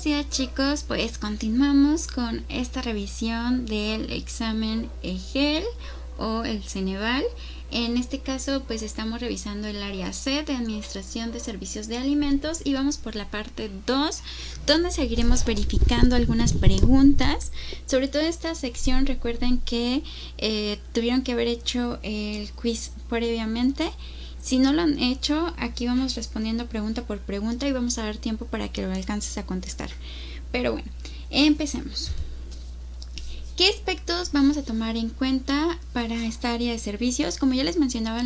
Buenos días, chicos, pues continuamos con esta revisión del examen EGEL o el Ceneval. En este caso pues estamos revisando el área C de Administración de Servicios de Alimentos y vamos por la parte 2, donde seguiremos verificando algunas preguntas. Sobre todo esta sección, recuerden que tuvieron que haber hecho el quiz previamente. Si no lo han hecho, aquí vamos respondiendo pregunta por pregunta y vamos a dar tiempo para que lo alcances a contestar. Pero bueno, empecemos. ¿Qué aspectos vamos a tomar en cuenta para esta área de servicios? Como ya les mencionaba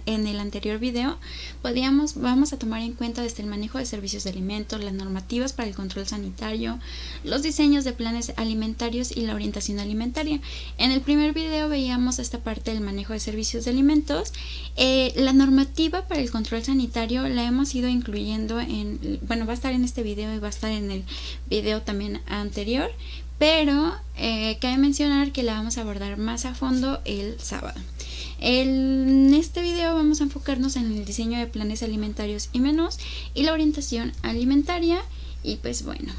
en el anterior video, vamos a tomar en cuenta desde el manejo de servicios de alimentos, las normativas para el control sanitario, los diseños de planes alimentarios y la orientación alimentaria. En el primer video veíamos esta parte del manejo de servicios de alimentos. La normativa para el control sanitario la hemos ido incluyendo va a estar en este video y va a estar en el video también anterior. Pero cabe mencionar que la vamos a abordar más a fondo el sábado. En este video vamos a enfocarnos en el diseño de planes alimentarios y menús y la orientación alimentaria. Y pues bueno,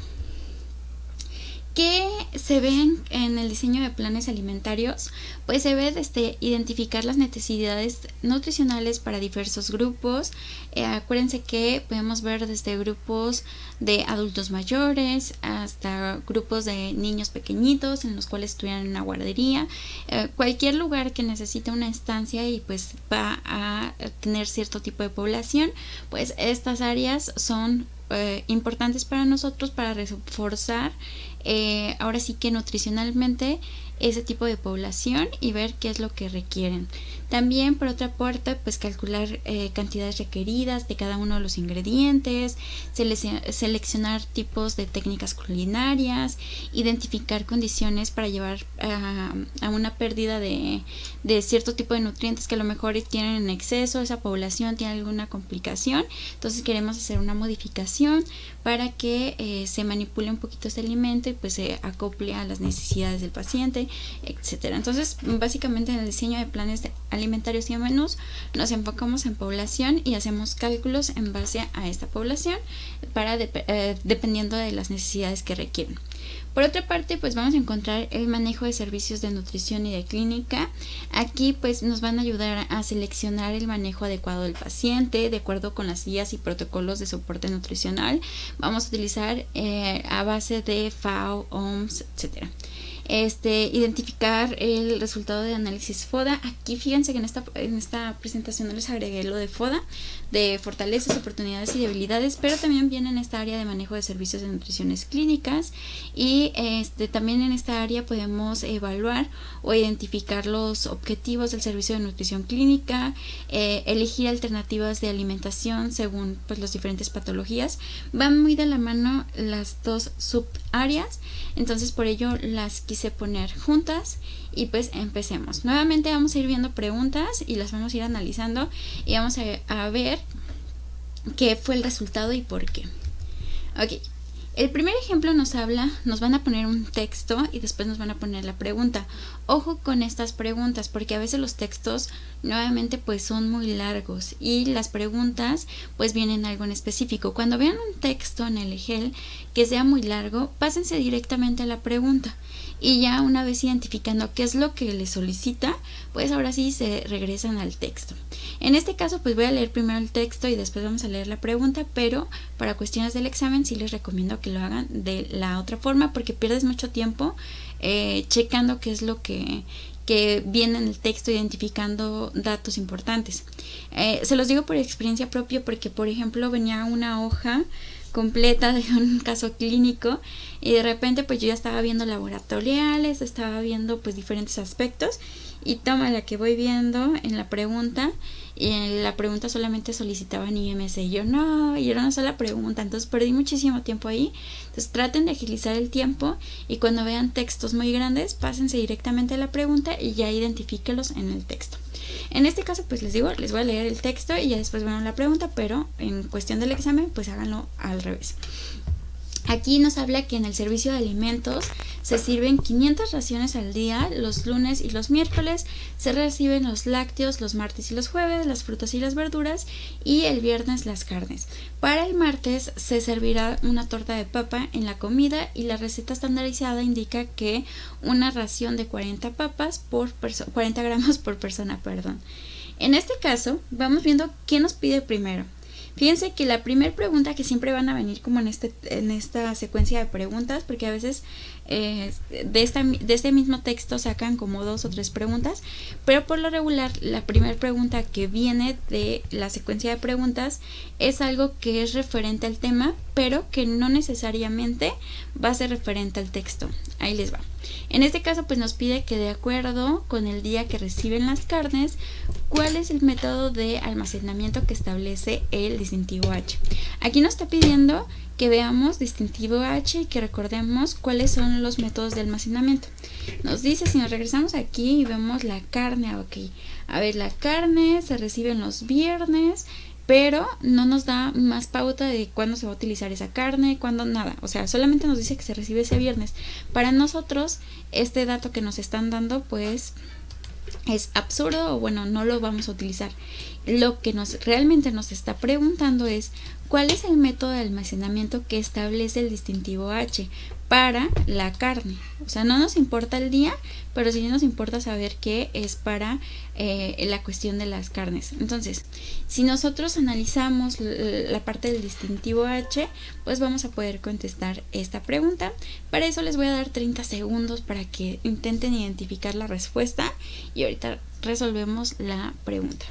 ¿qué se ve en el diseño de planes alimentarios? Pues se ve desde identificar las necesidades nutricionales para diversos grupos. Acuérdense que podemos ver desde grupos de adultos mayores hasta grupos de niños pequeñitos en los cuales estuvieran en una guardería. Cualquier lugar que necesite una estancia y pues va a tener cierto tipo de población, pues estas áreas son importantes para nosotros para reforzar ahora sí que nutricionalmente ese tipo de población y ver qué es lo que requieren. También por otra parte pues calcular cantidades requeridas de cada uno de los ingredientes, seleccionar tipos de técnicas culinarias, identificar condiciones para llevar a una pérdida de cierto tipo de nutrientes que a lo mejor tienen en exceso, esa población tiene alguna complicación, entonces queremos hacer una modificación para que se manipule un poquito este alimento y pues se acople a las necesidades del paciente, etcétera. Entonces básicamente en el diseño de planes alimentarios y menús nos enfocamos en población y hacemos cálculos en base a esta población para dependiendo de las necesidades que requieren. Por otra parte, pues vamos a encontrar el manejo de servicios de nutrición y de clínica. Aquí pues nos van a ayudar a seleccionar el manejo adecuado del paciente de acuerdo con las guías y protocolos de soporte nutricional. Vamos a utilizar a base de FAO, OMS, etcétera. Identificar el resultado de análisis FODA. Aquí fíjense que en esta presentación no les agregué lo de FODA, de fortalezas, oportunidades y debilidades, pero también viene en esta área de manejo de servicios de nutriciones clínicas y también en esta área podemos evaluar o identificar los objetivos del servicio de nutrición clínica, elegir alternativas de alimentación según pues las diferentes patologías. Van muy de la mano las dos subáreas, entonces por ello las quise poner juntas y pues empecemos. Nuevamente vamos a ir viendo preguntas y las vamos a ir analizando y vamos a ver qué fue el resultado y por qué. Ok, el primer ejemplo nos van a poner un texto y después nos van a poner la pregunta. Ojo con estas preguntas porque a veces los textos nuevamente pues son muy largos y las preguntas pues vienen algo en específico. Cuando vean un texto en el EGEL que sea muy largo, pásense directamente a la pregunta y ya una vez identificando qué es lo que les solicita, pues ahora sí se regresan al texto. En este caso pues voy a leer primero el texto y después vamos a leer la pregunta, pero para cuestiones del examen sí les recomiendo que lo hagan de la otra forma porque pierdes mucho tiempo checando qué es lo que viene en el texto, identificando datos importantes. Se los digo por experiencia propia porque por ejemplo venía una hoja completa de un caso clínico y de repente pues yo ya estaba viendo laboratoriales, estaba viendo pues diferentes aspectos y toma la que voy viendo en la pregunta y en la pregunta solamente solicitaban IMC y y era una sola pregunta, entonces perdí muchísimo tiempo ahí. Entonces traten de agilizar el tiempo y cuando vean textos muy grandes pásense directamente a la pregunta y ya identifíquelos en el texto. En este caso pues les voy a leer el texto y ya después van a la pregunta, pero en cuestión del examen pues háganlo al revés. Aquí nos habla que en el servicio de alimentos se sirven 500 raciones al día, los lunes y los miércoles, se reciben los lácteos los martes y los jueves, las frutas y las verduras y el viernes las carnes. Para el martes se servirá una torta de papa en la comida y la receta estandarizada indica que una ración de 40 papas por 40 gramos por persona, perdón. En este caso, vamos viendo qué nos pide primero. Fíjense que la primera pregunta que siempre van a venir como en esta secuencia de preguntas, porque a veces de este mismo texto sacan como 2 o 3 preguntas, pero por lo regular la primera pregunta que viene de la secuencia de preguntas es algo que es referente al tema, pero que no necesariamente va a ser referente al texto. Ahí les va. En este caso pues nos pide que de acuerdo con el día que reciben las carnes, ¿cuál es el método de almacenamiento que establece el distintivo H? Aquí nos está pidiendo que veamos distintivo H y que recordemos cuáles son los métodos de almacenamiento. Nos dice, si nos regresamos aquí y vemos la carne, ok, a ver, la carne se recibe los viernes, pero no nos da más pauta de cuándo se va a utilizar esa carne, cuándo nada, o sea, solamente nos dice que se recibe ese viernes. Para nosotros, este dato que nos están dando, pues es absurdo o bueno, no lo vamos a utilizar. Lo que realmente nos está preguntando es cuál es el método de almacenamiento que establece el distintivo H para la carne. O sea, no nos importa el día, pero sí nos importa saber qué es para la cuestión de las carnes. Entonces, si nosotros analizamos la parte del distintivo H, pues vamos a poder contestar esta pregunta. Para eso les voy a dar 30 segundos para que intenten identificar la respuesta y ahorita resolvemos la pregunta.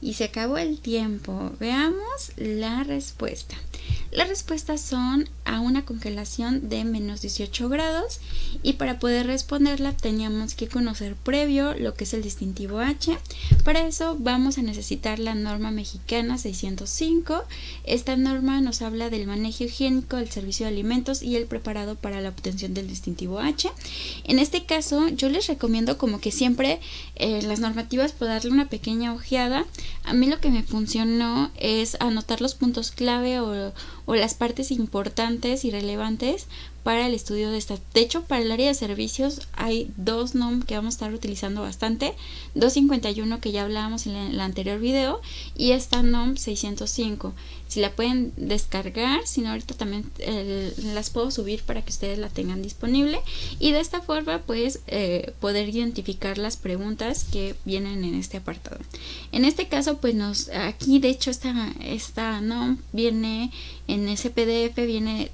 Y se acabó el tiempo. Veamos la respuesta. Las respuestas son a una congelación de menos 18 grados y para poder responderla teníamos que conocer previo lo que es el distintivo H. Para eso vamos a necesitar la norma mexicana 605. Esta norma nos habla del manejo higiénico del servicio de alimentos y el preparado para la obtención del distintivo H. En este caso yo les recomiendo como que siempre las normativas por darle una pequeña ojeada. A mí lo que me funcionó es anotar los puntos clave o las partes importantes y relevantes para el estudio de esta. De hecho, para el área de servicios hay 2 NOM que vamos a estar utilizando bastante, 251 que ya hablábamos en el anterior video y esta NOM 605. Si la pueden descargar, si no ahorita también las puedo subir para que ustedes la tengan disponible y de esta forma pues poder identificar las preguntas que vienen en este apartado. En este caso pues aquí de hecho esta NOM viene en ese PDF, viene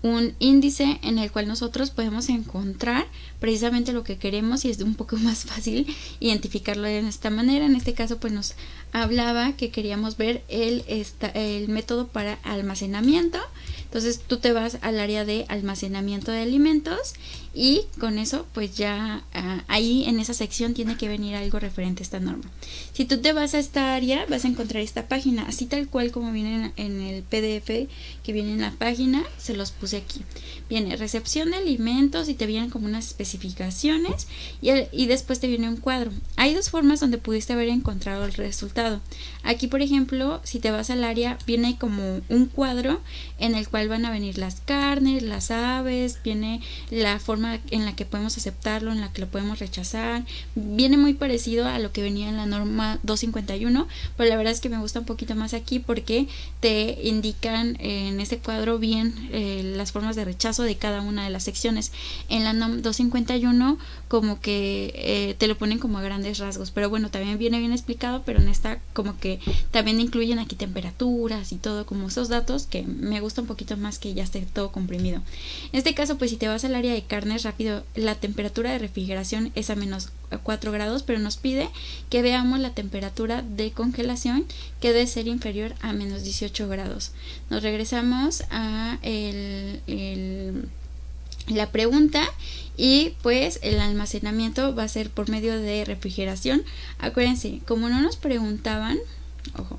un índice en el cual nosotros podemos encontrar precisamente lo que queremos y es un poco más fácil identificarlo de esta manera. En este caso pues nos hablaba que queríamos ver el método para almacenamiento. Entonces tú te vas al área de almacenamiento de alimentos y con eso pues ya ahí en esa sección tiene que venir algo referente a esta norma. Si tú te vas a esta área vas a encontrar esta página así tal cual como viene en el PDF que viene en la página, se los puse aquí. Viene recepción de alimentos y te vienen como unas especificaciones y después te viene un cuadro. Hay 2 formas donde pudiste haber encontrado el resultado. Aquí por ejemplo si te vas al área viene como un cuadro en el cual van a venir las carnes, las aves, viene la forma en la que podemos aceptarlo, en la que lo podemos rechazar. Viene muy parecido a lo que venía en la norma 251, pero la verdad es que me gusta un poquito más aquí porque te indican en este cuadro bien las formas de rechazo de cada una de las secciones. En la norma 251 como que te lo ponen como a grandes rasgos, pero bueno, también viene bien explicado, pero en esta como que también incluyen aquí temperaturas y todo, como esos datos que me gusta un poquito más que ya esté todo comprimido. En este caso pues si te vas al área de carnes rápido, la temperatura de refrigeración es a menos 4 grados, pero nos pide que veamos la temperatura de congelación que debe ser inferior a menos 18 grados. Nos regresamos a la pregunta, y pues el almacenamiento va a ser por medio de refrigeración. Acuérdense, como no nos preguntaban, ojo,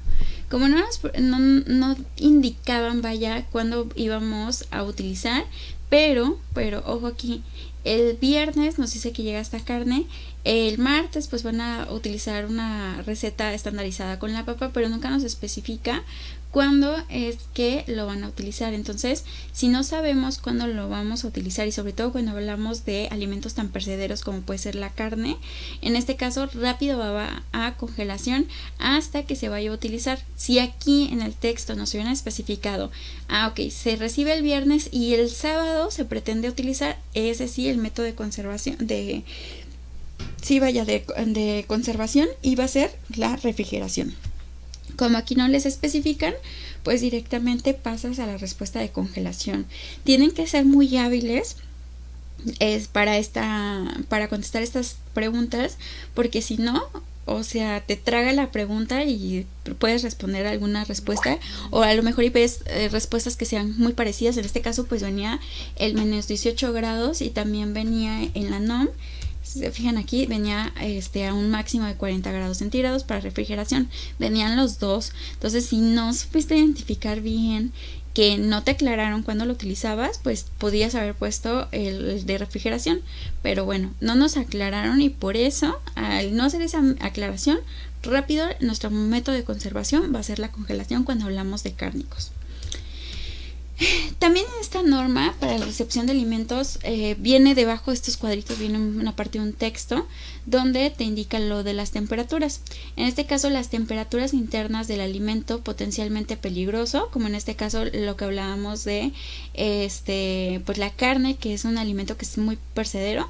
como no indicaban, vaya, cuándo íbamos a utilizar, pero ojo aquí, el viernes nos dice que llega esta carne, el martes pues van a utilizar una receta estandarizada con la papa, pero nunca nos especifica cuándo es que lo van a utilizar. Entonces, si no sabemos cuándo lo vamos a utilizar, y sobre todo cuando hablamos de alimentos tan perecederos como puede ser la carne, en este caso rápido va a congelación hasta que se vaya a utilizar. Si aquí en el texto nos hubieran especificado, ok, se recibe el viernes y el sábado se pretende utilizar, ese sí, el método de conservación de conservación iba a ser la refrigeración. Como aquí no les especifican, pues directamente pasas a la respuesta de congelación. Tienen que ser muy hábiles para contestar estas preguntas, porque si no, o sea, te traga la pregunta y puedes responder alguna respuesta, o a lo mejor y ves respuestas que sean muy parecidas. En este caso pues venía el menos 18 grados y también venía en la NOM. Si se fijan aquí, venía a un máximo de 40 grados centígrados para refrigeración. Venían los dos. Entonces, si no supiste identificar bien, que no te aclararon cuando lo utilizabas, pues podías haber puesto el de refrigeración. Pero bueno, no nos aclararon, y por eso, al no hacer esa aclaración, rápido nuestro método de conservación va a ser la congelación cuando hablamos de cárnicos. También en esta norma para la recepción de alimentos viene debajo de estos cuadritos, viene una parte de un texto donde te indica lo de las temperaturas. En este caso, las temperaturas internas del alimento potencialmente peligroso, como en este caso lo que hablábamos de pues la carne, que es un alimento que es muy perecedero,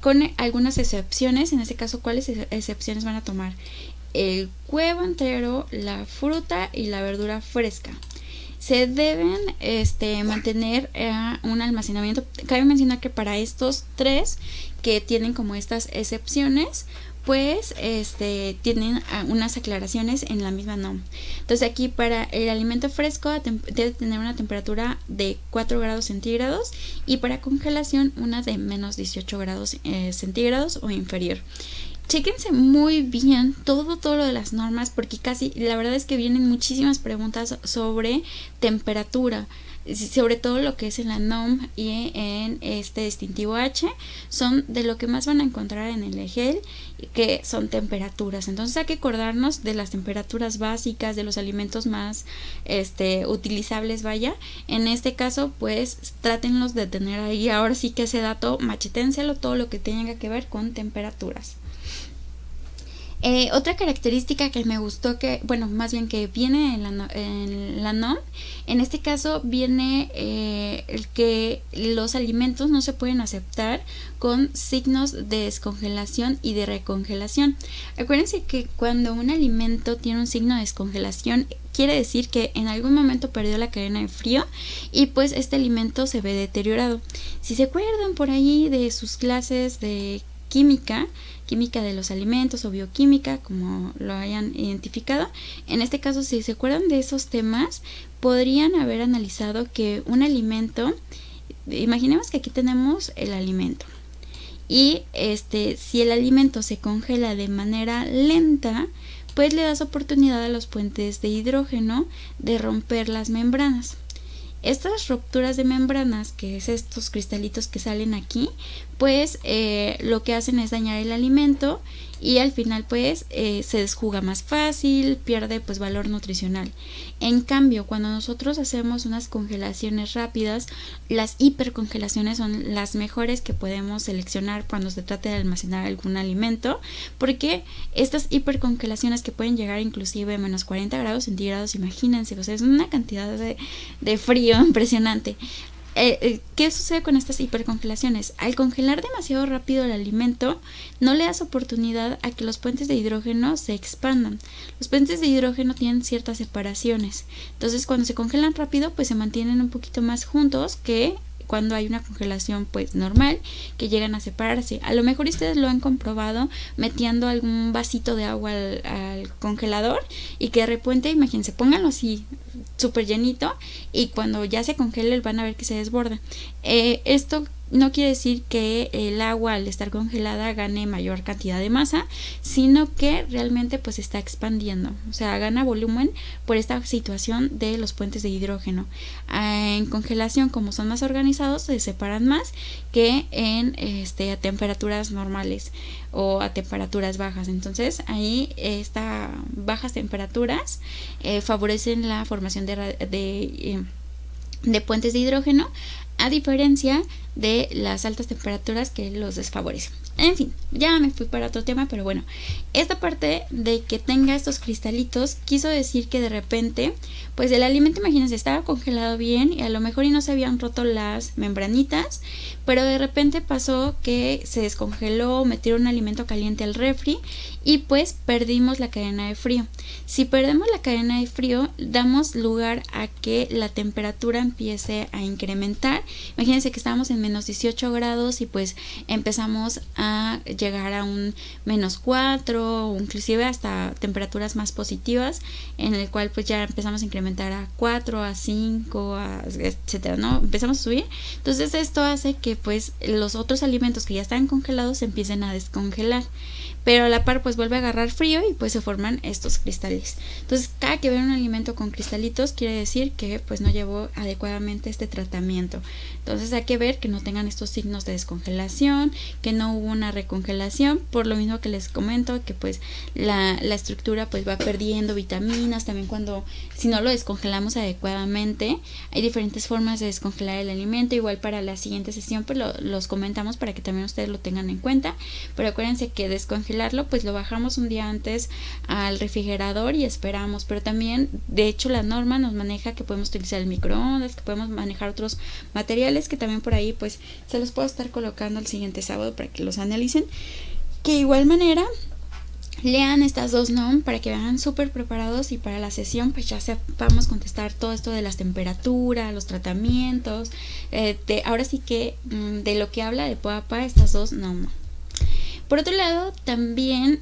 con algunas excepciones. En este caso, ¿cuáles excepciones van a tomar? El huevo entero, la fruta y la verdura fresca. Se deben mantener un almacenamiento. Cabe mencionar que para estos tres que tienen como estas excepciones, pues tienen unas aclaraciones en la misma NOM. Entonces aquí para el alimento fresco debe tener una temperatura de 4 grados centígrados, y para congelación una de menos 18 grados centígrados o inferior. Chéquense muy bien todo lo de las normas, porque casi, la verdad es que vienen muchísimas preguntas sobre temperatura, sobre todo lo que es en la NOM y en este distintivo H, son de lo que más van a encontrar en el EGEL, que son temperaturas. Entonces hay que acordarnos de las temperaturas básicas de los alimentos más utilizables, vaya. En este caso, pues trátenlos de tener ahí, ahora sí que ese dato, macheténselo, todo lo que tenga que ver con temperaturas. Otra característica que me gustó, que viene en la NOM, en este caso viene el que los alimentos no se pueden aceptar con signos de descongelación y de recongelación. Acuérdense que cuando un alimento tiene un signo de descongelación, quiere decir que en algún momento perdió la cadena de frío y pues este alimento se ve deteriorado. Si se acuerdan por ahí de sus clases de química de los alimentos o bioquímica, como lo hayan identificado, en este caso, si se acuerdan de esos temas, podrían haber analizado que un alimento, imaginemos que aquí tenemos el alimento, y si el alimento se congela de manera lenta, pues le das oportunidad a los puentes de hidrógeno de romper las membranas. Estas rupturas de membranas, que es estos cristalitos que salen aquí, pues lo que hacen es dañar el alimento, y al final pues se desjuga más fácil, pierde pues valor nutricional. En cambio, cuando nosotros hacemos unas congelaciones rápidas, las hipercongelaciones son las mejores que podemos seleccionar cuando se trata de almacenar algún alimento, porque estas hipercongelaciones, que pueden llegar inclusive a menos 40 grados centígrados, imagínense, o sea, es una cantidad de frío impresionante. ¿Qué sucede con estas hipercongelaciones? Al congelar demasiado rápido el alimento, no le das oportunidad a que los puentes de hidrógeno se expandan. Los puentes de hidrógeno tienen ciertas separaciones, entonces cuando se congelan rápido, pues se mantienen un poquito más juntos que cuando hay una congelación pues normal, que llegan a separarse. A lo mejor ustedes lo han comprobado metiendo algún vasito de agua al congelador y que de repente, imagínense, pónganlo así súper llenito y cuando ya se congele van a ver que se desborda. Esto no quiere decir que el agua al estar congelada gane mayor cantidad de masa, sino que realmente pues está expandiendo, o sea, gana volumen por esta situación de los puentes de hidrógeno. En congelación, como son más organizados, se separan más que en a temperaturas normales o a temperaturas bajas. Entonces ahí estas bajas temperaturas favorecen la formación de puentes de hidrógeno, a diferencia de las altas temperaturas que los desfavorecen. En fin, ya me fui para otro tema, pero bueno, esta parte de que tenga estos cristalitos quiso decir que de repente, pues el alimento, imagínense, estaba congelado bien y a lo mejor y no se habían roto las membranitas, pero de repente pasó que se descongeló, metieron un alimento caliente al refri y pues perdimos la cadena de frío. Si perdemos la cadena de frío, damos lugar a que la temperatura empiece a incrementar. Imagínense que estábamos en menos 18 grados y pues empezamos a llegar a un menos 4 o inclusive hasta temperaturas más positivas, en el cual pues ya empezamos a incrementar a 4, a 5, etcétera, ¿no? Empezamos a subir. Entonces esto hace que pues los otros alimentos que ya están congelados se empiecen a descongelar, pero a la par pues vuelve a agarrar frío y pues se forman estos cristales. Entonces cada que ven un alimento con cristalitos quiere decir que pues no llevó adecuadamente este tratamiento. Entonces hay que ver que no tengan estos signos de descongelación, que no hubo una recongelación, por lo mismo que les comento que pues la estructura pues va perdiendo vitaminas. También si no lo descongelamos adecuadamente, hay diferentes formas de descongelar el alimento. Igual para la siguiente sesión pues los comentamos para que también ustedes lo tengan en cuenta, pero acuérdense que descongelarlo pues lo bajamos un día antes al refrigerador y esperamos. Pero también, de hecho, la norma nos maneja que podemos utilizar el microondas, que podemos manejar otros materiales que también por ahí pues se los puedo estar colocando el siguiente sábado para que los analicen. Que de igual manera lean estas dos NOM para que vayan súper preparados y para la sesión pues ya sepamos contestar todo esto de las temperaturas, los tratamientos, ahora sí que de lo que habla de POAPA estas dos NOM. Por otro lado, también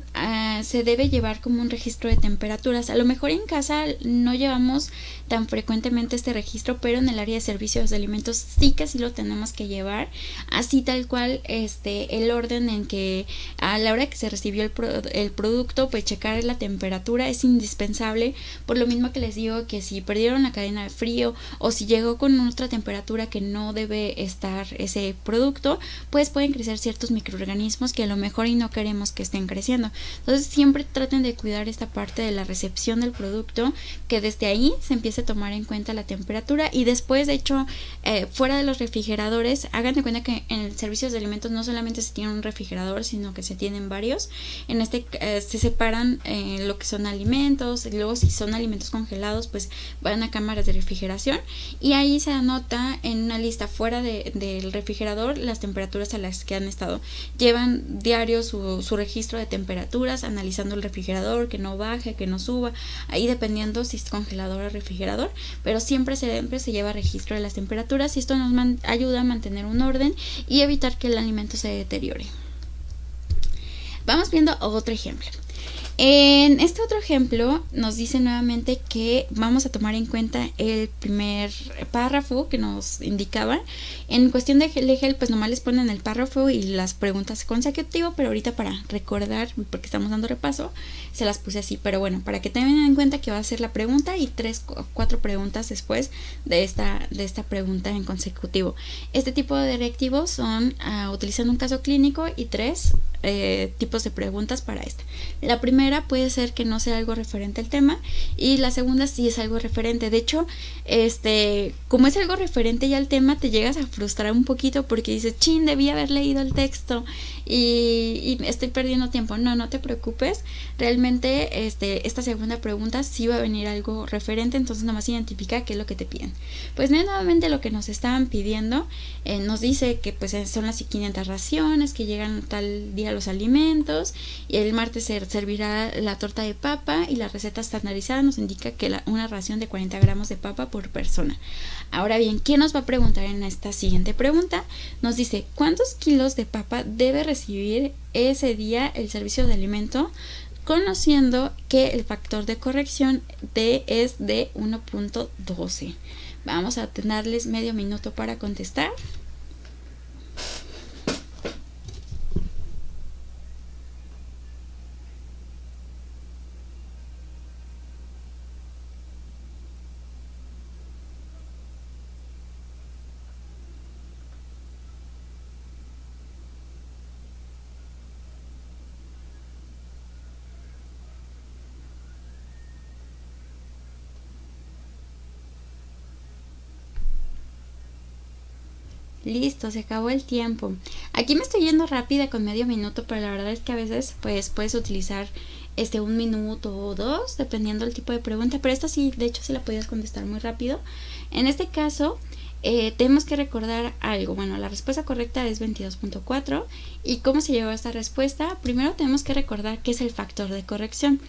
se debe llevar como un registro de temperaturas. A lo mejor en casa no llevamos tan frecuentemente este registro, pero en el área de servicios de alimentos sí que sí lo tenemos que llevar, así tal cual el orden en que a la hora que se recibió el producto, pues checar la temperatura es indispensable. Por lo mismo que les digo que si perdieron la cadena de frío o si llegó con otra temperatura que no debe estar ese producto, pues pueden crecer ciertos microorganismos que a lo mejor y no queremos que estén creciendo. Entonces siempre traten de cuidar esta parte de la recepción del producto, que desde ahí se empiece a tomar en cuenta la temperatura. Y después, de hecho, fuera de los refrigeradores, hagan de cuenta que en el servicio de alimentos no solamente se tiene un refrigerador, sino que se tienen varios. En se separan lo que son alimentos, y luego si son alimentos congelados pues van a cámaras de refrigeración y ahí se anota en una lista fuera del refrigerador las temperaturas a las que han estado. Llevan diario su registro de temperaturas, analizando el refrigerador, que no baje, que no suba, ahí dependiendo si es congelador o refrigerador, pero siempre se lleva registro de las temperaturas y esto nos ayuda a mantener un orden y evitar que el alimento se deteriore. Vamos viendo otro ejemplo. En este otro ejemplo nos dice nuevamente que vamos a tomar en cuenta el primer párrafo que nos indicaba. En cuestión de Legel, pues nomás les ponen el párrafo y las preguntas consecutivas, pero ahorita para recordar, porque estamos dando repaso, se las puse así. Pero bueno, para que tengan en cuenta que va a ser la pregunta y 3 o 4 preguntas después de esta pregunta en consecutivo. Este tipo de directivos son utilizando un caso clínico y 3 tipos de preguntas para esta. La primera puede ser que no sea algo referente al tema y la segunda sí es algo referente. De hecho, como es algo referente ya al tema, te llegas a frustrar un poquito porque dices, chin, debí haber leído el texto y estoy perdiendo tiempo. No te preocupes, realmente esta segunda pregunta sí va a venir algo referente, entonces nomás identifica qué es lo que te piden. Pues nuevamente lo que nos estaban pidiendo, nos dice que pues son las 500 raciones que llegan tal día día los alimentos y el martes se servirá la torta de papa y la receta estandarizada nos indica que una ración de 40 gramos de papa por persona. Ahora bien, ¿qué nos va a preguntar en esta siguiente pregunta? Nos dice, ¿cuántos kilos de papa debe recibir ese día el servicio de alimento? Conociendo que el factor de corrección es de 1.12. Vamos a darles medio minuto para contestar. Listo, se acabó el tiempo. Aquí me estoy yendo rápida con medio minuto, pero la verdad es que a veces pues puedes utilizar 1 minuto o 2, dependiendo del tipo de pregunta, pero esta sí, de hecho sí la podías contestar muy rápido. En este caso, tenemos que recordar algo. Bueno, la respuesta correcta es 22.4. ¿Y cómo se llegó a esta respuesta? Primero tenemos que recordar qué es el factor de corrección.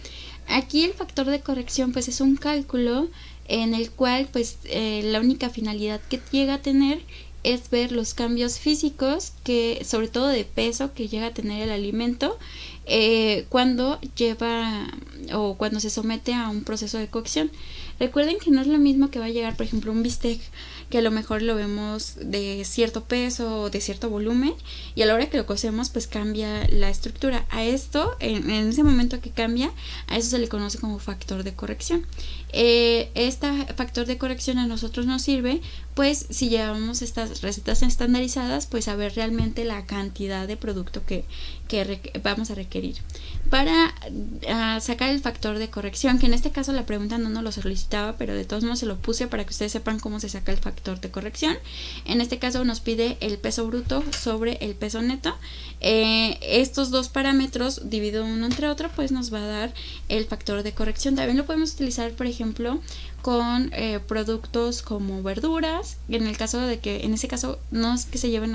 Aquí el factor de corrección pues es un cálculo en el cual pues la única finalidad que llega a tener es ver los cambios físicos, que sobre todo de peso, que llega a tener el alimento cuando lleva o cuando se somete a un proceso de cocción. Recuerden que no es lo mismo que va a llegar, por ejemplo, un bistec, que a lo mejor lo vemos de cierto peso o de cierto volumen, y a la hora que lo cocemos pues cambia la estructura. A esto, en ese momento que cambia, a eso se le conoce como factor de corrección. Este factor de corrección a nosotros nos sirve pues si llevamos estas recetas estandarizadas, pues saber realmente la cantidad de producto que vamos a requerir para sacar el factor de corrección, que en este caso la pregunta no nos lo solicitaba, pero de todos modos se lo puse para que ustedes sepan cómo se saca el factor de corrección. En este caso nos pide el peso bruto sobre el peso neto. Estos dos parámetros dividido uno entre otro pues nos va a dar el factor de corrección. También lo podemos utilizar, por ejemplo, con productos como verduras, en el caso de que en ese caso no es que se lleven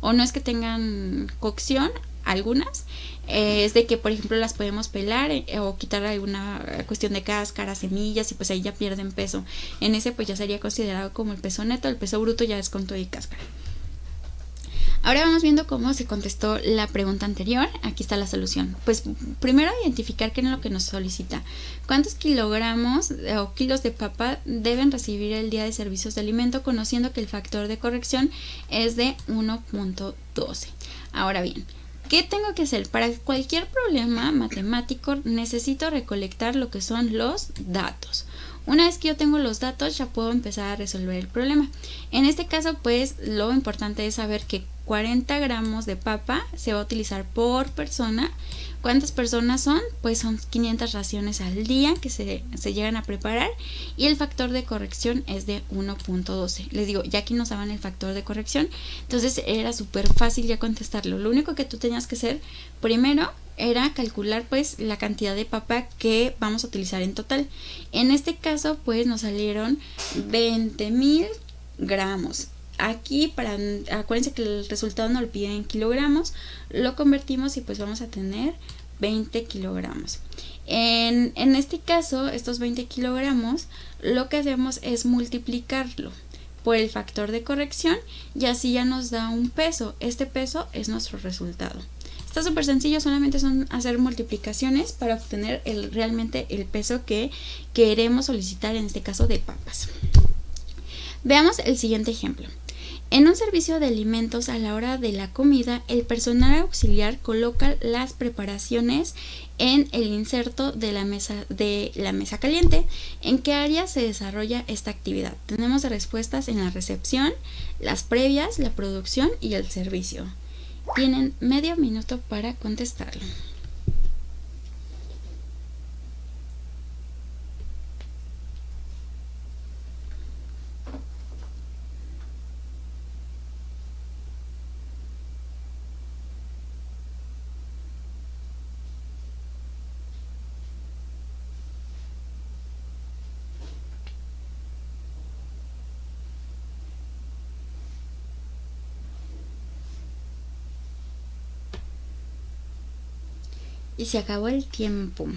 o no es que tengan cocción algunas, es de que por ejemplo las podemos pelar o quitar alguna cuestión de cáscara, semillas, y pues ahí ya pierden peso. En ese pues ya sería considerado como el peso neto. El peso bruto ya es con todo y cáscara. Ahora vamos viendo cómo se contestó la pregunta anterior. Aquí está la solución. Pues primero identificar qué es lo que nos solicita. ¿Cuántos kilogramos o kilos de papa deben recibir el día de servicios de alimento? Conociendo que el factor de corrección es de 1.12. Ahora bien, ¿qué tengo que hacer? Para cualquier problema matemático necesito recolectar lo que son los datos. Una vez que yo tengo los datos ya puedo empezar a resolver el problema. En este caso pues lo importante es saber que 40 gramos de papa se va a utilizar por persona. ¿Cuántas personas son? Pues son 500 raciones al día que se llegan a preparar, y el factor de corrección es de 1.12. Les digo, ya aquí nos daban el factor de corrección, entonces era súper fácil ya contestarlo. Lo único que tú tenías que hacer primero era calcular pues la cantidad de papa que vamos a utilizar en total. En este caso pues nos salieron 20,000 gramos. Aquí acuérdense que el resultado nos lo piden en kilogramos, lo convertimos y pues vamos a tener 20 kilogramos. En este caso, estos 20 kilogramos, lo que hacemos es multiplicarlo por el factor de corrección y así ya nos da un peso. Este peso es nuestro resultado. Está súper sencillo, solamente son hacer multiplicaciones para obtener realmente el peso que queremos solicitar, en este caso de papas. Veamos el siguiente ejemplo. En un servicio de alimentos, a la hora de la comida, el personal auxiliar coloca las preparaciones en el inserto de la mesa caliente. ¿En qué área se desarrolla esta actividad? Tenemos respuestas en la recepción, las previas, la producción y el servicio. Tienen medio minuto para contestarlo. Y se acabó el tiempo.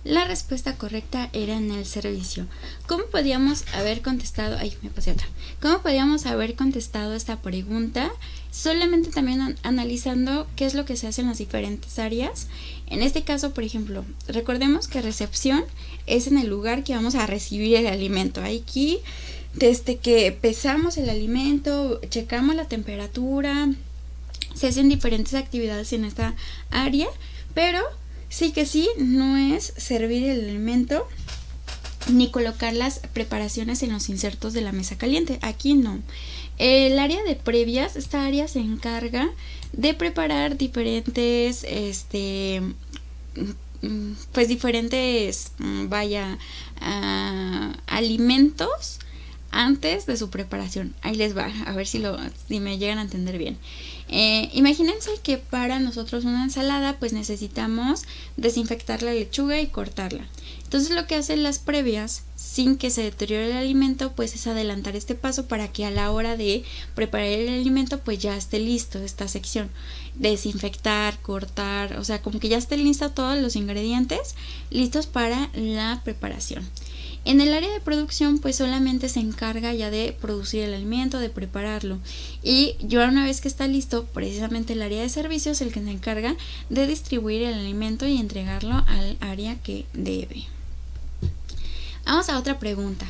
La respuesta correcta era en el servicio. ¿Cómo podíamos haber contestado? Ay, me pasé otra. ¿Cómo podíamos haber contestado esta pregunta? Solamente también analizando qué es lo que se hace en las diferentes áreas. En este caso, por ejemplo, recordemos que recepción es en el lugar que vamos a recibir el alimento. Aquí, desde que pesamos el alimento, checamos la temperatura, se hacen diferentes actividades en esta área, pero sí que sí, no es servir el alimento ni colocar las preparaciones en los insertos de la mesa caliente. Aquí no. El área de previas, esta área se encarga de preparar diferentes, pues diferentes, alimentos antes de su preparación. Ahí les va, a ver si me llegan a entender bien. Imagínense que para nosotros una ensalada pues necesitamos desinfectar la lechuga y cortarla. Entonces lo que hacen las previas, sin que se deteriore el alimento, pues es adelantar este paso para que a la hora de preparar el alimento pues ya esté listo esta sección. Desinfectar, cortar, o sea, como que ya estén listos todos los ingredientes listos para la preparación. En el área de producción pues solamente se encarga ya de producir el alimento, de prepararlo, y ya una vez que está listo, precisamente el área de servicios es el que se encarga de distribuir el alimento y entregarlo al área que debe. Vamos a otra pregunta.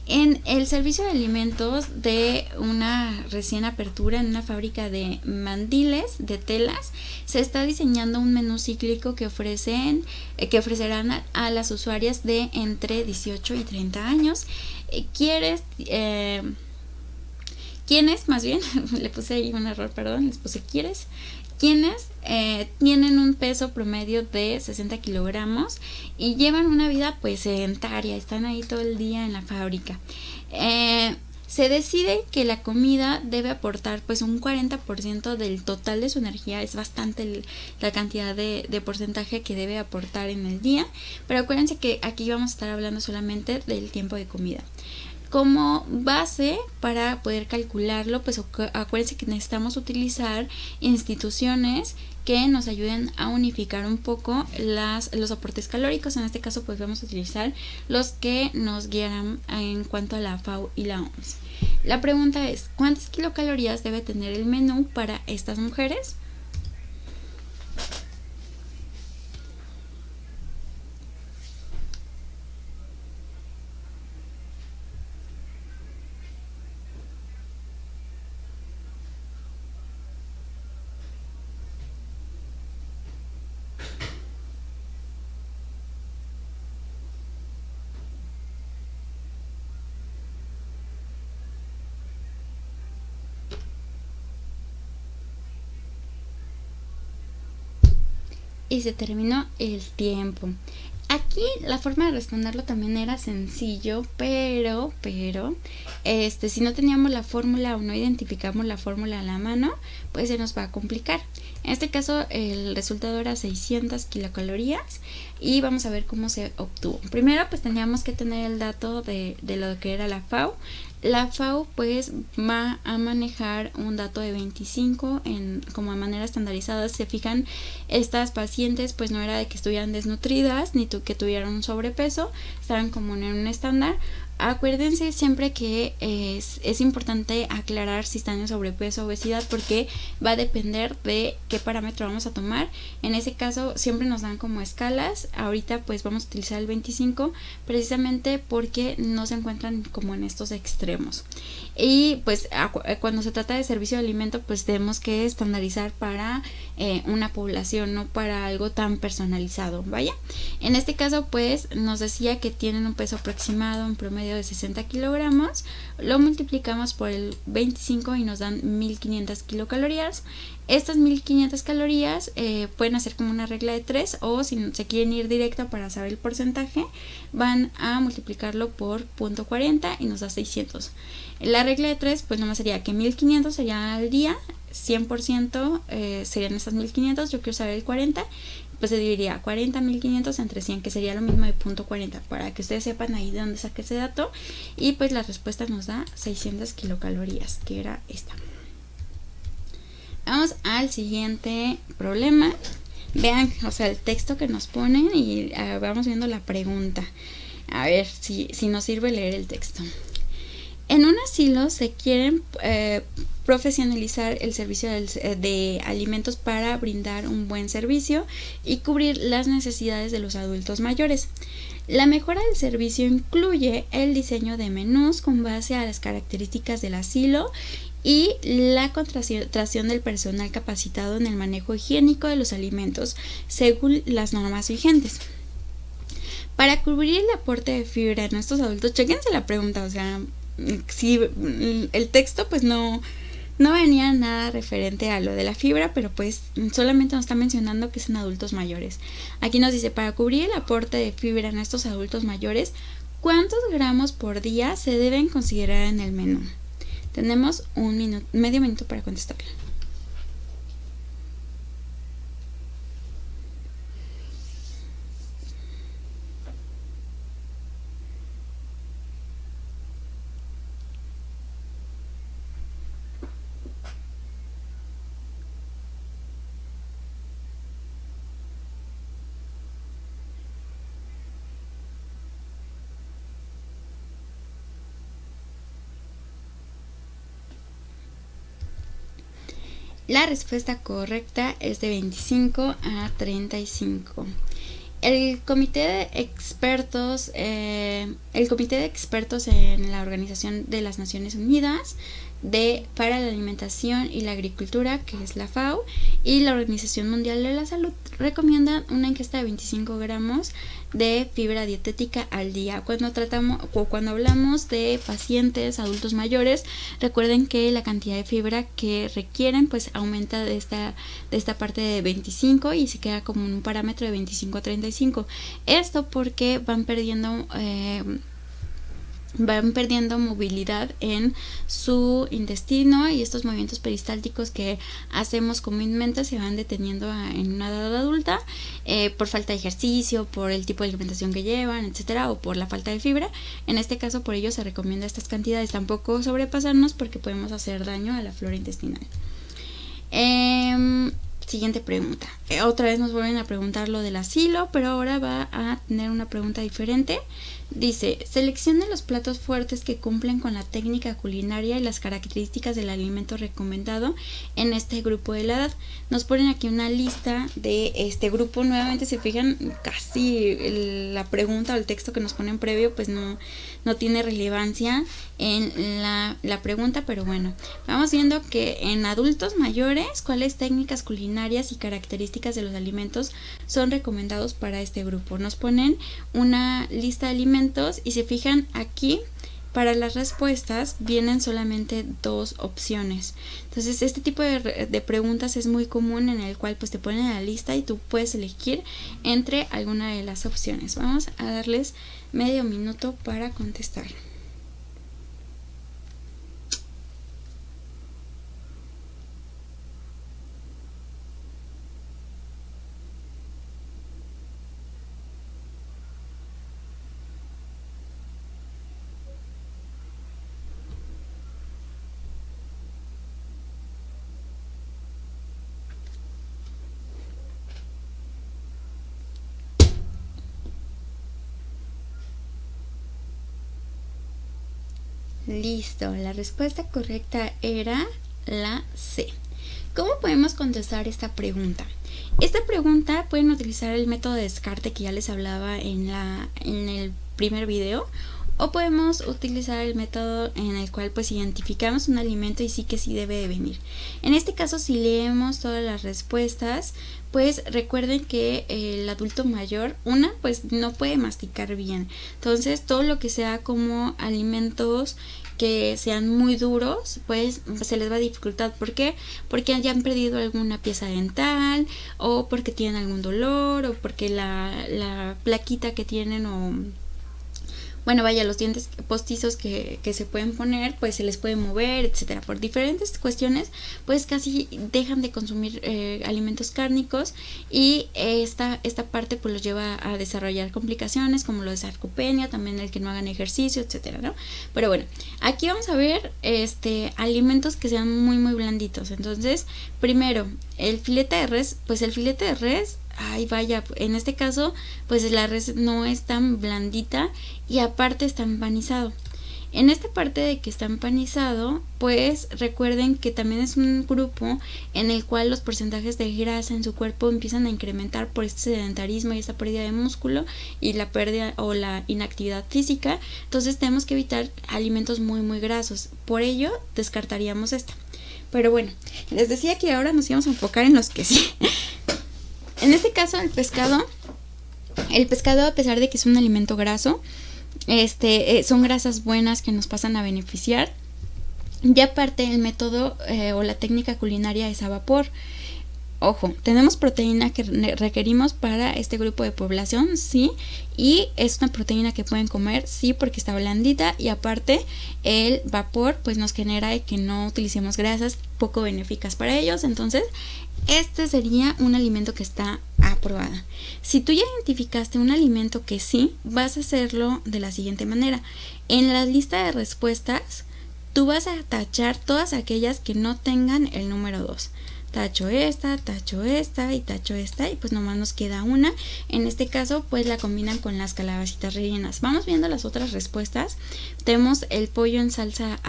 En el servicio de alimentos de una recién apertura en una fábrica de mandiles, de telas, se está diseñando un menú cíclico que ofrecerán a las usuarias de entre 18 y 30 años. ¿Quiénes? Más bien, le puse ahí un error, perdón, les puse ¿quieres? Quienes tienen un peso promedio de 60 kilogramos y llevan una vida pues sedentaria, están ahí todo el día en la fábrica. Se decide que la comida debe aportar pues un 40% del total de su energía. Es bastante la cantidad de porcentaje que debe aportar en el día, pero acuérdense que aquí vamos a estar hablando solamente del tiempo de comida. Como base para poder calcularlo, pues acuérdense que necesitamos utilizar instituciones que nos ayuden a unificar un poco los aportes calóricos. En este caso pues vamos a utilizar los que nos guiarán en cuanto a la FAO y la OMS. La pregunta es, ¿cuántas kilocalorías debe tener el menú para estas mujeres? Y se terminó el tiempo. Aquí la forma de responderlo también era sencillo, pero si no teníamos la fórmula o no identificamos la fórmula a la mano, pues se nos va a complicar. En este caso el resultado era 600 kilocalorías y vamos a ver cómo se obtuvo. Primero pues teníamos que tener el dato de lo que era la FAO. La FAO pues va a manejar un dato de 25 como de manera estandarizada. Se fijan, estas pacientes pues no era de que estuvieran desnutridas ni que tuvieran un sobrepeso, estaban como en un estándar. Acuérdense siempre que es importante aclarar si están en sobrepeso o obesidad, porque va a depender de qué parámetro vamos a tomar. En ese caso siempre nos dan como escalas. Ahorita pues vamos a utilizar el 25 precisamente porque no se encuentran como en estos extremos. Y pues cuando se trata de servicio de alimento pues tenemos que estandarizar para una población, no para algo tan personalizado. Vaya, en este caso pues nos decía que tienen un peso aproximado en promedio de 60 kilogramos, lo multiplicamos por el 25 y nos dan 1500 kilocalorías. Estas 1500 calorías pueden hacer como una regla de 3, o si se quieren ir directo para saber el porcentaje, van a multiplicarlo por 0.40 y nos da 600. La regla de 3 pues nomás sería que 1500 sería al día, 100% serían estas 1500, yo quiero saber el 40, pues se dividiría 40.500 entre 100, que sería lo mismo de 0.40, para que ustedes sepan ahí de dónde saqué ese dato. Y pues la respuesta nos da 600 kilocalorías, que era esta. Vamos al siguiente problema. vean, o sea, el texto que nos ponen y vamos viendo la pregunta. A ver si nos sirve leer el texto. En un asilo se quieren profesionalizar el servicio de alimentos para brindar un buen servicio y cubrir las necesidades de los adultos mayores. La mejora del servicio incluye el diseño de menús con base a las características del asilo y la contratación del personal capacitado en el manejo higiénico de los alimentos según las normas vigentes. Para cubrir el aporte de fibra en estos adultos, chequense la pregunta, o sea, si el texto pues no venía nada referente a lo de la fibra, pero pues solamente nos está mencionando que son adultos mayores. Aquí nos dice, para cubrir el aporte de fibra en estos adultos mayores, ¿cuántos gramos por día se deben considerar en el menú? Tenemos medio minuto para contestarla. La respuesta correcta es de 25 a 35. El comité de expertos en la Organización de las Naciones Unidas para la Alimentación y la Agricultura, que es la FAO, y la Organización Mundial de la Salud recomiendan una ingesta de 25 gramos de fibra dietética al día. Cuando hablamos de pacientes adultos mayores, recuerden que la cantidad de fibra que requieren pues aumenta de esta parte de 25 y se queda como un parámetro de 25 a 35. Esto porque van perdiendo movilidad en su intestino y estos movimientos peristálticos que hacemos comúnmente se van deteniendo en una edad adulta por falta de ejercicio, por el tipo de alimentación que llevan, etcétera, o por la falta de fibra. En este caso, por ello se recomienda estas cantidades, tampoco sobrepasarnos porque podemos hacer daño a la flora intestinal. Siguiente pregunta. Otra vez nos vuelven a preguntar lo del asilo, pero ahora va a tener una pregunta diferente. Dice, seleccione los platos fuertes que cumplen con la técnica culinaria y las características del alimento recomendado en este grupo de la edad. Nos ponen aquí una lista de este grupo. Nuevamente, se fijan, casi la pregunta o el texto que nos ponen previo pues no tiene relevancia en la pregunta, pero bueno, vamos viendo que en adultos mayores, ¿cuáles técnicas culinarias y características de los alimentos son recomendados para este grupo? Nos ponen una lista de alimentos y se fijan aquí, para las respuestas vienen solamente 2 opciones. Entonces este tipo de preguntas es muy común, en el cual pues te ponen la lista y tú puedes elegir entre alguna de las opciones. Vamos a darles medio minuto para contestar. Listo, la respuesta correcta era la C. ¿Cómo podemos contestar esta pregunta? Esta pregunta pueden utilizar el método de descarte que ya les hablaba en el primer video, o podemos utilizar el método en el cual pues identificamos un alimento y sí que sí debe de venir. En este caso, si leemos todas las respuestas, pues recuerden que el adulto mayor, pues no puede masticar bien. Entonces todo lo que sea como alimentos que sean muy duros, pues se les va a dificultar. ¿Por qué? Porque ya han perdido alguna pieza dental, o porque tienen algún dolor, o porque la plaquita que tienen, o bueno, vaya, los dientes postizos que se pueden poner, pues se les puede mover, etcétera. Por diferentes cuestiones, pues casi dejan de consumir alimentos cárnicos, y esta parte pues los lleva a desarrollar complicaciones como lo de sarcopenia, también el que no hagan ejercicio, etcétera, ¿no? Pero bueno, aquí vamos a ver alimentos que sean muy muy blanditos. Entonces, primero, el filete de res, pues el filete de res ay vaya, en este caso pues la res no es tan blandita y aparte está empanizado. En esta parte de que está empanizado, pues recuerden que también es un grupo en el cual los porcentajes de grasa en su cuerpo empiezan a incrementar por este sedentarismo y esta pérdida de músculo y la pérdida o la inactividad física. Entonces tenemos que evitar alimentos muy muy grasos. Por ello descartaríamos esta. Pero bueno, les decía que ahora nos íbamos a enfocar en los que sí. En este caso el pescado a pesar de que es un alimento graso, son grasas buenas que nos pasan a beneficiar. Y aparte el método o la técnica culinaria es a vapor. Ojo, tenemos proteína que requerimos para este grupo de población, sí, y es una proteína que pueden comer, sí, porque está blandita y aparte el vapor pues nos genera que no utilicemos grasas poco benéficas para ellos. Entonces este sería un alimento que está aprobado. Si tú ya identificaste un alimento que sí, vas a hacerlo de la siguiente manera. En la lista de respuestas tú vas a tachar todas aquellas que no tengan el número 2. Tacho esta y tacho esta y pues nomás nos queda una. En este caso pues la combinan con las calabacitas rellenas. Vamos viendo las otras respuestas. Tenemos el pollo en salsa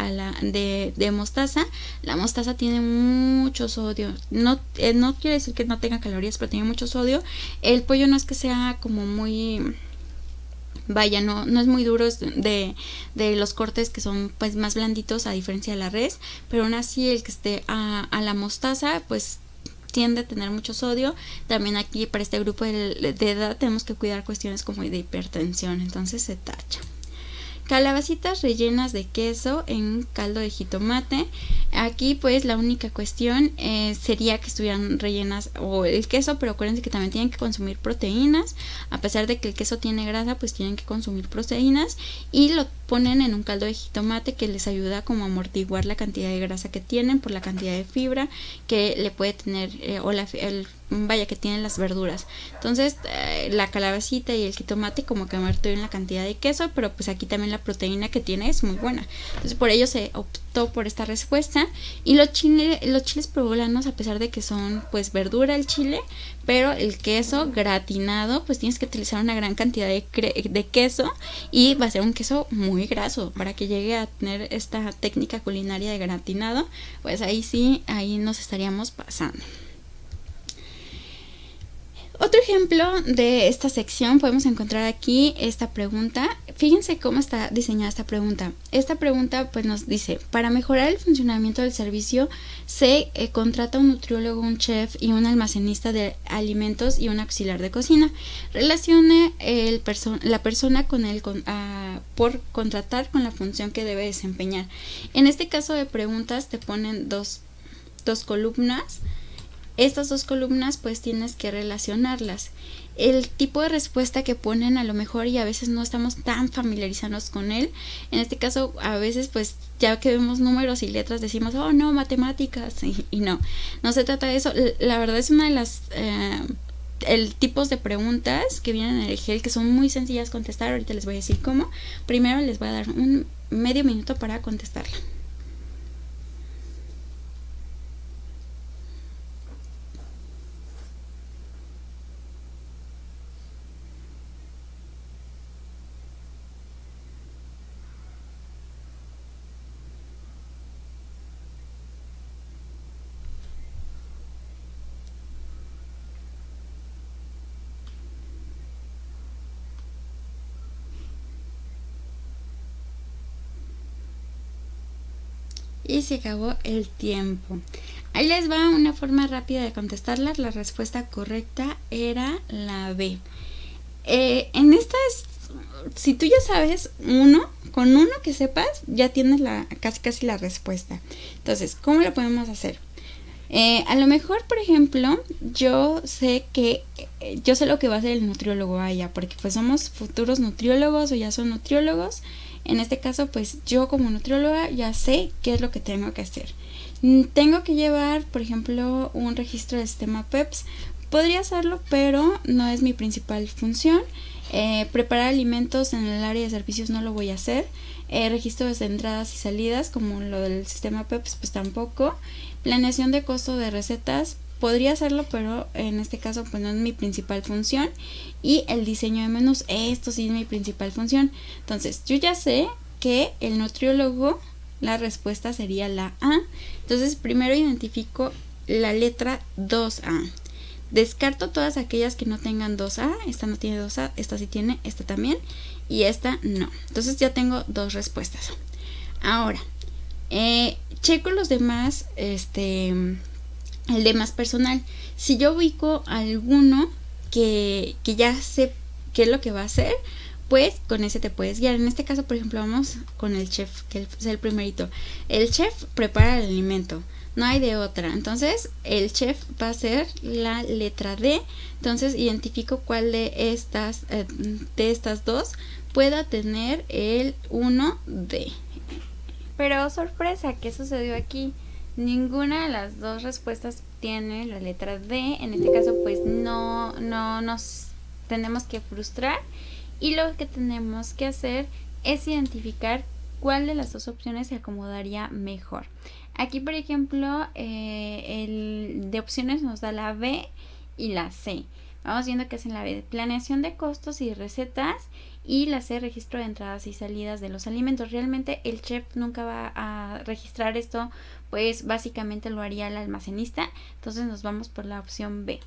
de mostaza. La mostaza tiene mucho sodio. No quiere decir que no tenga calorías, pero tiene mucho sodio. El pollo no es que sea como muy... Vaya, no es muy duro de los cortes que son pues más blanditos a diferencia de la res, pero aún así el que esté a la mostaza pues tiende a tener mucho sodio. También aquí para este grupo de edad tenemos que cuidar cuestiones como de hipertensión, entonces se tacha. Calabacitas rellenas de queso en caldo de jitomate. Aquí pues la única cuestión sería que estuvieran rellenas o el queso, pero acuérdense que también tienen que consumir proteínas. A pesar de que el queso tiene grasa, pues tienen que consumir proteínas y lo ponen en un caldo de jitomate que les ayuda como a amortiguar la cantidad de grasa que tienen por la cantidad de fibra que le puede tener que tienen las verduras. Entonces la calabacita y el jitomate como que amortiguan la cantidad de queso, pero pues aquí también la proteína que tiene es muy buena. Entonces por ello se optó por esta respuesta. Y los chiles poblanos, a pesar de que son pues verdura el chile, pero el queso gratinado pues tienes que utilizar una gran cantidad de queso y va a ser un queso muy graso para que llegue a tener esta técnica culinaria de gratinado. Pues ahí nos estaríamos pasando. Otro ejemplo de esta sección podemos encontrar aquí esta pregunta. Fíjense cómo está diseñada esta pregunta. Esta pregunta pues nos dice: para mejorar el funcionamiento del servicio se contrata un nutriólogo, un chef y un almacenista de alimentos y un auxiliar de cocina. Relacione la persona por contratar con la función que debe desempeñar. En este caso de preguntas te ponen dos columnas. Estas dos columnas pues tienes que relacionarlas. El tipo de respuesta que ponen a lo mejor y a veces no estamos tan familiarizados con él. En este caso a veces pues ya que vemos números y letras decimos, oh no, matemáticas, y no se trata de eso. La verdad es una de las tipos de preguntas que vienen en el GEL que son muy sencillas de contestar. Ahorita les voy a decir cómo. Primero les voy a dar un medio minuto para contestarla. Y se acabó el tiempo. Ahí les va una forma rápida de contestarla. La respuesta correcta era la B. En esta si tú ya sabes con uno que sepas, ya tienes casi la respuesta. Entonces, ¿cómo lo podemos hacer? A lo mejor, por ejemplo, yo sé lo que va a hacer el nutriólogo allá, porque pues somos futuros nutriólogos o ya son nutriólogos. En este caso, pues yo como nutrióloga ya sé qué es lo que tengo que hacer. Tengo que llevar, por ejemplo, un registro del sistema PEPS. Podría hacerlo, pero no es mi principal función. Preparar alimentos en el área de servicios no lo voy a hacer. Registros de entradas y salidas, como lo del sistema PEPS, pues tampoco. Planeación de costo de recetas, podría hacerlo, pero en este caso pues no es mi principal función. Y el diseño de menús, esto sí es mi principal función. Entonces yo ya sé que el nutriólogo, la respuesta sería la A. Entonces primero identifico la letra 2A. Descarto todas aquellas que no tengan 2A. Esta no tiene 2A, esta sí tiene, esta también, y esta no. Entonces ya tengo dos respuestas. Ahora, checo los demás, el de más personal. Si yo ubico alguno que ya sé qué es lo que va a hacer, pues con ese te puedes guiar. En este caso, por ejemplo, vamos con el chef, que es el primerito. El chef prepara el alimento, no hay de otra. Entonces el chef va a ser la letra D. Entonces identifico cuál de estas dos pueda tener el 1D. Pero sorpresa, ¿qué sucedió aquí? Ninguna de las dos respuestas tiene la letra D. En este caso pues no nos tenemos que frustrar, y lo que tenemos que hacer es identificar cuál de las dos opciones se acomodaría mejor. Aquí por ejemplo de opciones nos da la B y la C. Vamos viendo que es en la B, planeación de costos y recetas, y la C, registro de entradas y salidas de los alimentos. Realmente el chef nunca va a registrar esto, pues básicamente lo haría el almacenista. Entonces nos vamos por la opción B.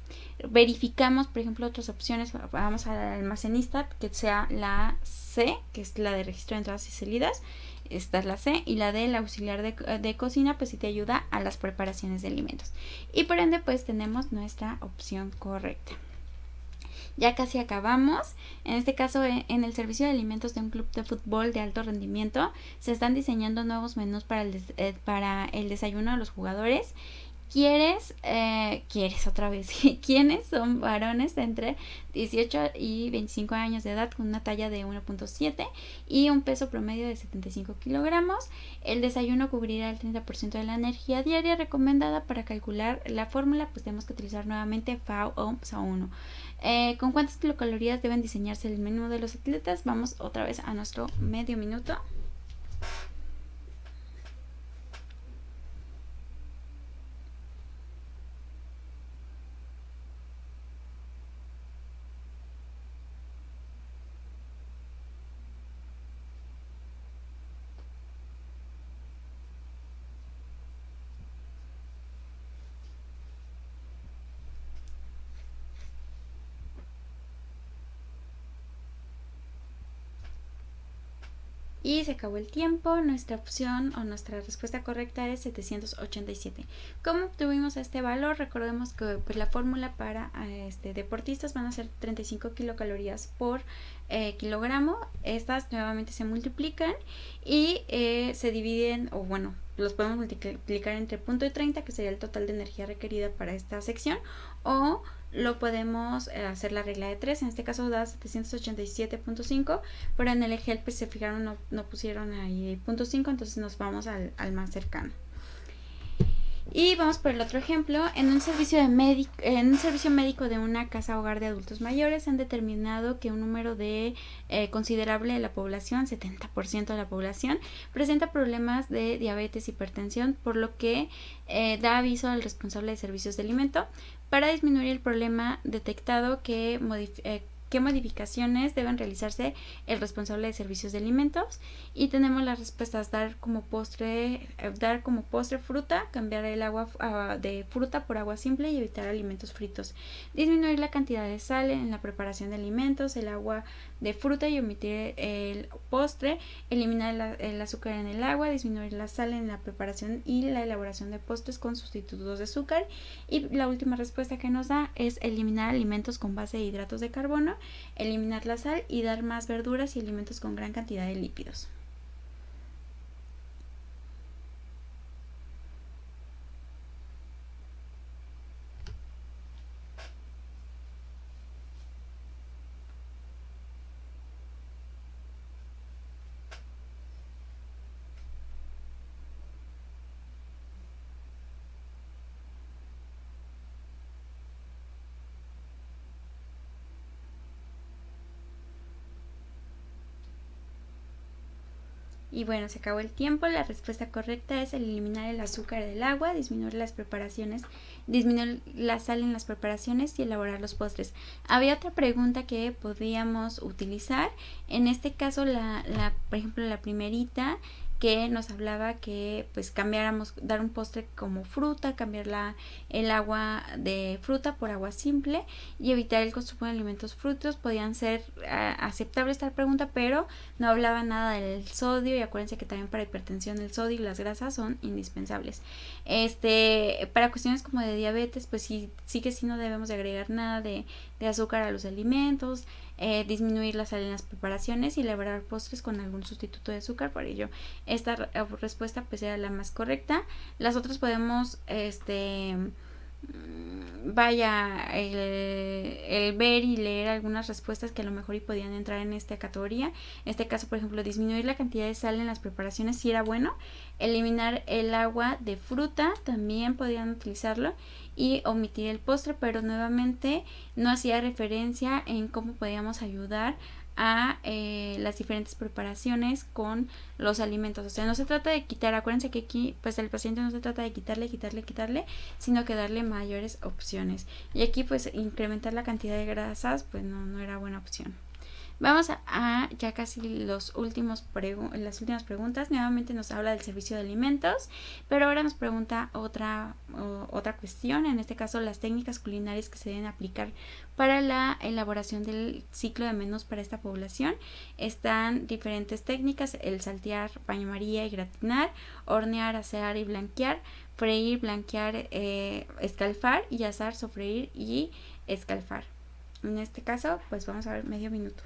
Verificamos, por ejemplo, otras opciones. Vamos al almacenista, que sea la C, que es la de registro de entradas y salidas. Esta es la C. Y la D, el auxiliar de cocina, pues sí te ayuda a las preparaciones de alimentos. Y por ende pues tenemos nuestra opción correcta. Ya casi acabamos. En este caso, en el servicio de alimentos de un club de fútbol de alto rendimiento, se están diseñando nuevos menús para el desayuno de los jugadores. ¿Quieres otra vez? ¿Quiénes son varones de entre 18 y 25 años de edad con una talla de 1.7 y un peso promedio de 75 kilogramos? El desayuno cubrirá el 30% de la energía diaria recomendada. Para calcular la fórmula, pues tenemos que utilizar nuevamente FAO o PSA1. ¿Con cuántas kilocalorías deben diseñarse el menú de los atletas? Vamos otra vez a nuestro medio minuto. Y se acabó el tiempo. Nuestra opción o nuestra respuesta correcta es 787. ¿Cómo obtuvimos este valor? Recordemos que pues, la fórmula para deportistas van a ser 35 kilocalorías por kilogramo. Estas nuevamente se multiplican y se dividen, o bueno, los podemos multiplicar entre 0.30, que sería el total de energía requerida para esta sección, o lo podemos hacer la regla de 3. En este caso da 787.5, pero en el Excel pues se fijaron, no pusieron ahí 0.5, entonces nos vamos al más cercano. Y vamos por el otro ejemplo. En un servicio médico de una casa hogar de adultos mayores han determinado que un número considerable de la población, 70% de la población, presenta problemas de diabetes, hipertensión, por lo que da aviso al responsable de servicios de alimento. Para disminuir el problema detectado, ¿qué modificaciones deben realizarse el responsable de servicios de alimentos? Y tenemos las respuestas: dar como postre fruta, cambiar el agua de fruta por agua simple y evitar alimentos fritos, disminuir la cantidad de sal en la preparación de alimentos, el agua de fruta y omitir el postre, eliminar el azúcar en el agua, disminuir la sal en la preparación y la elaboración de postres con sustitutos de azúcar. Y la última respuesta que nos da es eliminar alimentos con base de hidratos de carbono, eliminar la sal y dar más verduras y alimentos con gran cantidad de lípidos. Y bueno, se acabó el tiempo. La respuesta correcta es el eliminar el azúcar del agua, disminuir las preparaciones, disminuir la sal en las preparaciones y elaborar los postres. Había otra pregunta que podríamos utilizar. En este caso, por ejemplo, la primerita, que nos hablaba que pues cambiáramos, dar un postre como fruta, cambiar el agua de fruta por agua simple y evitar el consumo de alimentos frutos. Podían ser aceptables esta pregunta, pero no hablaba nada del sodio, y acuérdense que también para hipertensión el sodio y las grasas son indispensables. Para cuestiones como de diabetes, pues sí que sí no debemos de agregar nada de azúcar a los alimentos, disminuir la sal en las preparaciones y elaborar postres con algún sustituto de azúcar. Por ello, esta respuesta pues era la más correcta. Las otras podemos el ver y leer algunas respuestas que a lo mejor y podían entrar en esta categoría. En este caso, por ejemplo, disminuir la cantidad de sal en las preparaciones sí era bueno. Eliminar el agua de fruta también podían utilizarlo, y omitir el postre, pero nuevamente no hacía referencia en cómo podíamos ayudar a las diferentes preparaciones con los alimentos. O sea, no se trata de quitar, acuérdense que aquí pues el paciente no se trata de quitarle, sino que darle mayores opciones. Y aquí pues incrementar la cantidad de grasas pues no era buena opción. Vamos a ya casi las últimas preguntas. Nuevamente nos habla del servicio de alimentos, pero ahora nos pregunta otra cuestión. En este caso, las técnicas culinarias que se deben aplicar para la elaboración del ciclo de menús para esta población. Están diferentes técnicas: el saltear, baño María y gratinar, hornear, asar y blanquear, freír, blanquear, escalfar, y asar, sofreír y escalfar. En este caso, pues vamos a ver medio minuto.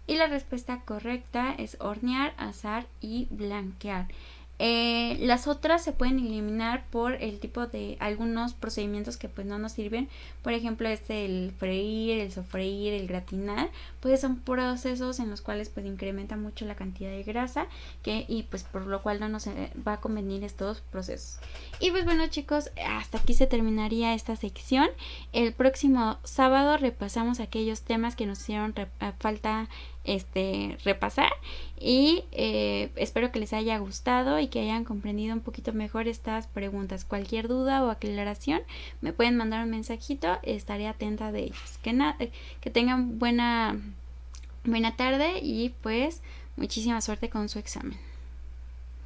Y la respuesta correcta es hornear, asar y blanquear. Las otras se pueden eliminar por el tipo de algunos procedimientos que pues no nos sirven. Por ejemplo, el freír, el sofreír, el gratinar, pues son procesos en los cuales pues incrementa mucho la cantidad de grasa, y pues por lo cual no nos va a convenir estos procesos. Y pues bueno, chicos, hasta aquí se terminaría esta sección. El próximo sábado repasamos aquellos temas que nos hicieron falta repasar, y espero que les haya gustado y que hayan comprendido un poquito mejor estas preguntas. Cualquier duda o aclaración me pueden mandar un mensajito, estaré atenta de ellos. Que tengan buena tarde, y pues muchísima suerte con su examen.